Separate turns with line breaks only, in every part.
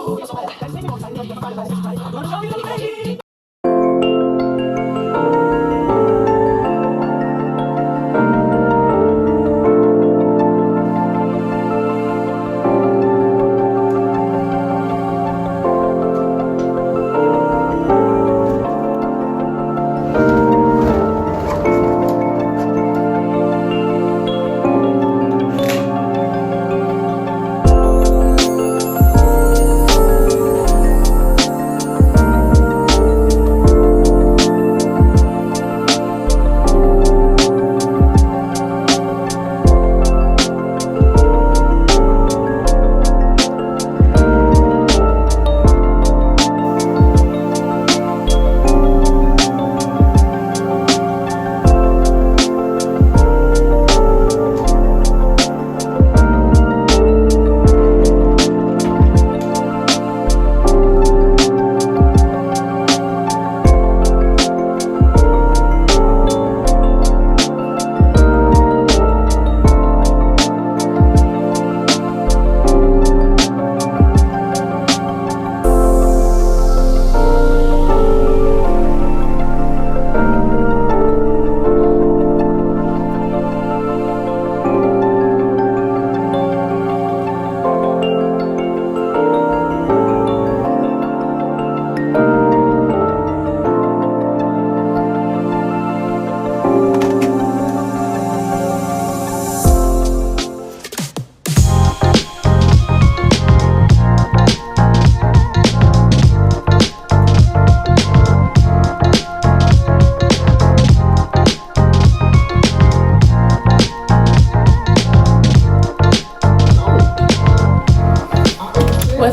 What's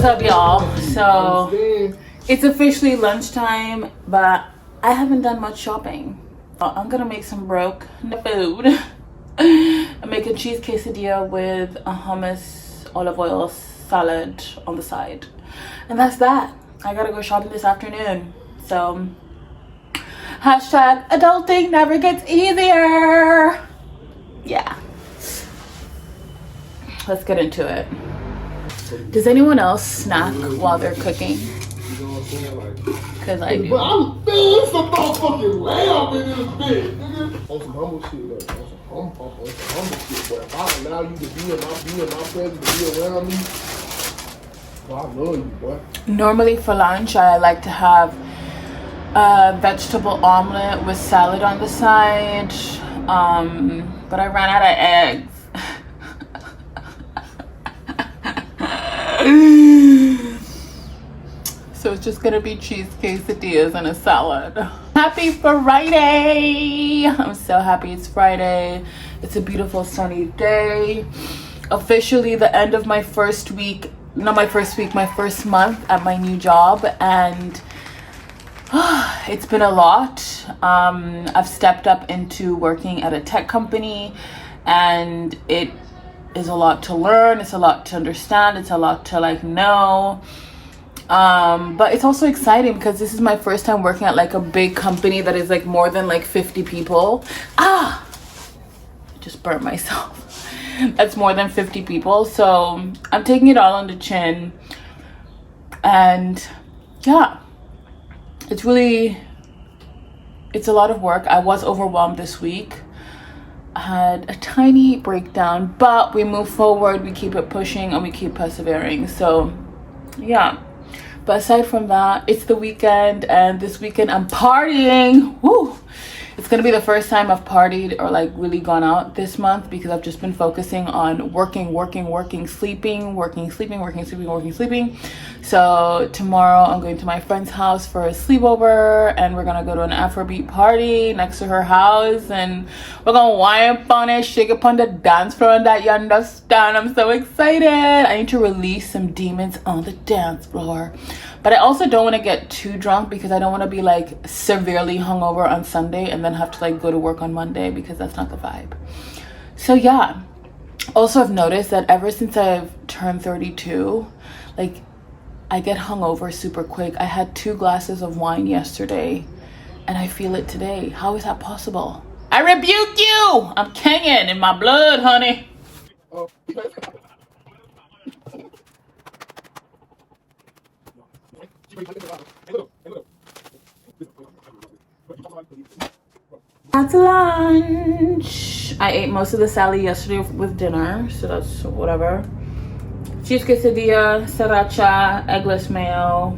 up, y'all? So it's officially lunchtime, but I haven't done much shopping. I'm gonna make some broke food. I'm making cheese quesadilla with a hummus, olive oil, salad on the side, and that's that. I gotta go shopping this afternoon. So hashtag adulting never gets easier. Yeah, let's get into it. Does anyone else snack while they're cooking? Cause I do.
It's some motherfucking lamb in this bitch, nigga. On some humble shit, like, on some humble shit, but if I allow you to be in my presence, to be around me, boy, I love you, boy.
Normally for lunch, I like to have a vegetable omelet with salad on the side, but I ran out of eggs. So it's just gonna be cheese quesadillas and a salad. Happy Friday! I'm so happy it's Friday. It's a beautiful sunny day. Officially the end of my first week, not my first week, my first month at my new job, and it's been a lot. I've stepped up into working at a tech company, and it is a lot to learn, it's a lot to understand, it's a lot to like know. But it's also exciting because this is my first time working at like a big company that is like more than like 50 people. Just burnt myself. That's more than 50 people. So I'm taking it all on the chin. And yeah, it's a lot of work. I was overwhelmed this week. I had a tiny breakdown, but we move forward, we keep it pushing, and we keep persevering. So yeah. But aside from that, it's the weekend, and this weekend I'm partying. Woo! It's gonna be the first time I've partied or like really gone out this month because I've just been focusing on working, sleeping. So tomorrow I'm going to my friend's house for a sleepover, and we're gonna go to an Afrobeat party next to her house, and we're gonna wine upon it, shake upon the dance floor, and that you understand. I'm so excited. I need to release some demons on the dance floor. But I also don't want to get too drunk because I don't want to be like severely hungover on Sunday and then have to like go to work on Monday, because that's not the vibe. So yeah. Also, I've noticed that ever since I've turned 32, like I get hungover super quick. I had 2 glasses of wine yesterday and I feel it today. How is that possible? I rebuke you! I'm Kenyan in my blood, honey. That's lunch. I ate most of the salad yesterday with dinner, so that's whatever. Cheese quesadilla, sriracha, eggless mayo.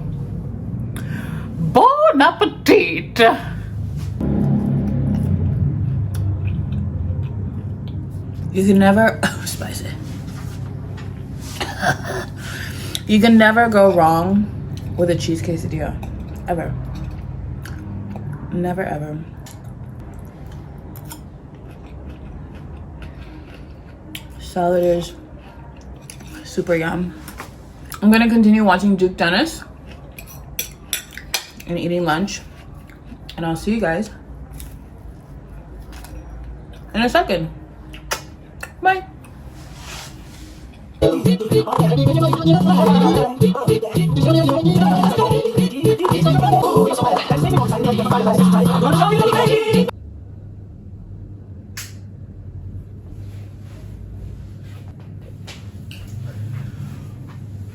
Bon appetit. You can never spicy. You can never go wrong with a cheese quesadilla, ever. Never ever. Salad is super yum. I'm gonna continue watching Duke Tennis and eating lunch, and I'll see you guys in a second. Bye.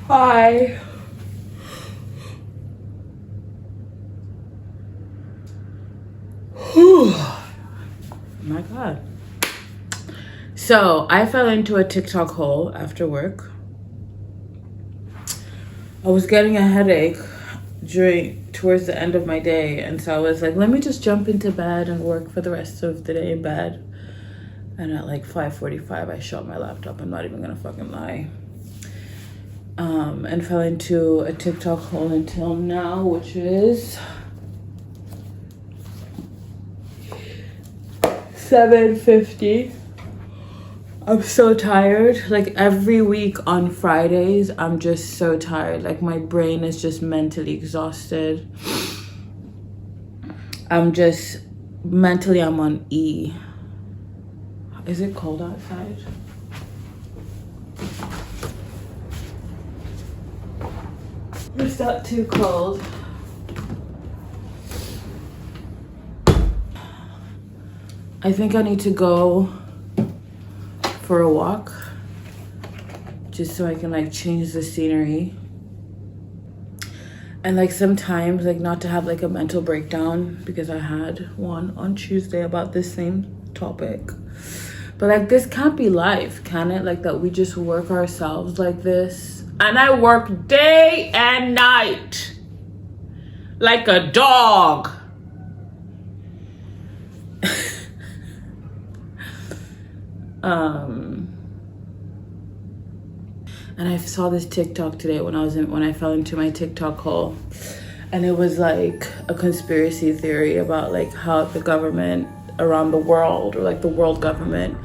Hi. My God. So I fell into a TikTok hole after work. I was getting a headache towards the end of my day, and so I was like, let me just jump into bed and work for the rest of the day in bed. And at like 5:45 I shut my laptop. I'm not even gonna fucking lie. And fell into a TikTok hole until now, which is 7:50. I'm so tired. Like every week on Fridays, I'm just so tired. Like my brain is just mentally exhausted. I'm on E. Is it cold outside? It's not too cold. I think I need to go for a walk just so I can like change the scenery, and like sometimes like not to have like a mental breakdown, because I had one on Tuesday about this same topic. But like this can't be life, can it? Like that we just work ourselves like this. And I work day and night like a dog. And I saw this TikTok today when I fell into my TikTok hole, and it was like a conspiracy theory about like how the government around the world, or like the world government,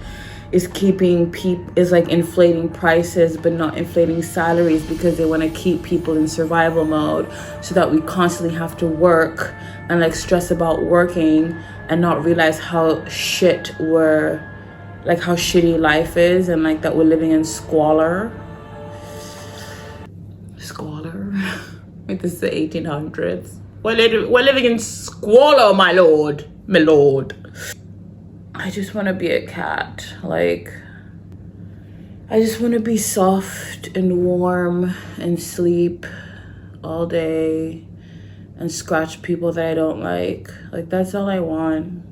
is like inflating prices but not inflating salaries, because they want to keep people in survival mode, so that we constantly have to work and like stress about working and not realize how how shitty life is, and like that we're living in squalor. Like this is the 1800s. We're living in squalor, my lord. I just want to be a cat. Like I just want to be soft and warm and sleep all day and scratch people that I don't like. Like that's all I want.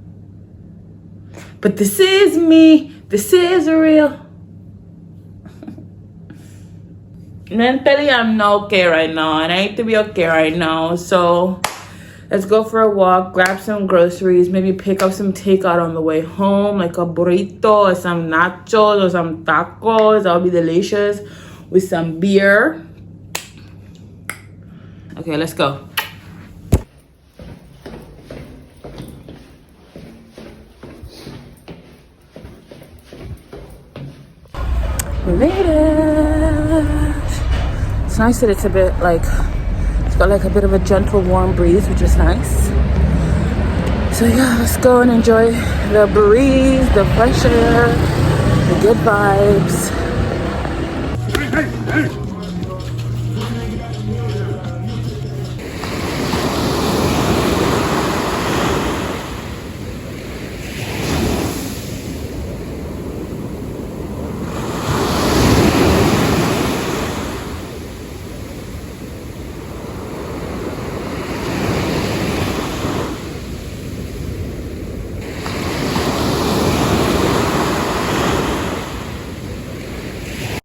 But this is me. This is real. Mentally, I'm not okay right now, and I need to be okay right now. So let's go for a walk, grab some groceries, maybe pick up some takeout on the way home, like a burrito or some nachos or some tacos. That'll be delicious with some beer. Okay, let's go. We made it. It's nice that it's a bit like, it's got like a bit of a gentle warm breeze, which is nice. So yeah, let's go and enjoy the breeze, the fresh air, the good vibes.
Hey, hey, hey.